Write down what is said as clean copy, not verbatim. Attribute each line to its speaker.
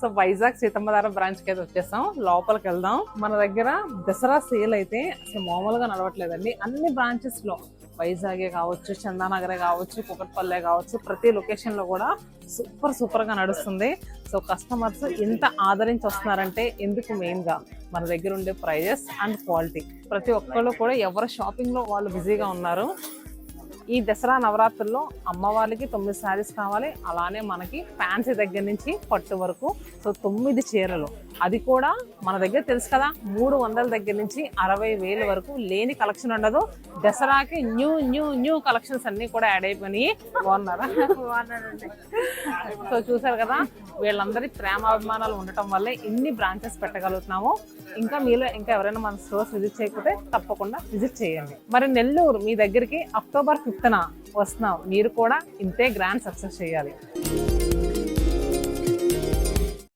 Speaker 1: So Vizag Seethammadhara branch కి అయితే వచ్చేసాం. లోపలికి వెళ్దాం. మన దగ్గర దసరా సేల్ అయితే అసలు మామూలుగా నడవట్లేదండి. అన్ని బ్రాంచెస్ లో వైజాగే కావచ్చు, చందానగరే కావచ్చు, కుకట్పల్లె కావచ్చు, ప్రతి లొకేషన్ లో కూడా సూపర్ గా నడుస్తుంది. సో కస్టమర్స్ ఎంత ఆదరించి వస్తున్నారంటే ఎందుకు మెయిన్ గా మన దగ్గర ఉండే ప్రైజెస్ అండ్ క్వాలిటీ. ప్రతి ఒక్కళ్ళు కూడా ఎవరి షాపింగ్ లో వాళ్ళు బిజీగా ఉన్నారు. ఈ దసరా నవరాత్రుల్లో అమ్మవారికి 9 శారీస్ కావాలి. అలానే మనకి ఫ్యాన్సీ దగ్గర నుంచి పట్టు వరకు సో 9 చీరలు, అది కూడా మన దగ్గర తెలుసు కదా 300 దగ్గర నుంచి 60,000 వరకు లేని కలెక్షన్ ఉండదు. దసరాకి న్యూ కలెక్షన్స్ అన్ని కూడా యాడ్ అయిపోయినాయి. బాగున్నారా? సో చూసారు కదా, వీళ్ళందరి ప్రేమాభిమానాలు ఉండటం వల్లే ఇన్ని బ్రాంచెస్ పెట్టగలుగుతున్నాము. ఇంకా మీలో ఇంకా ఎవరైనా మన స్టోర్స్ విజిట్ చేయకపోతే తప్పకుండా విజిట్ చేయండి. మరి నెల్లూరు మీ దగ్గరికి అక్టోబర్ 5న వస్తున్నాం. మీరు కూడా ఇంతే గ్రాండ్ సక్సెస్ చేయాలి.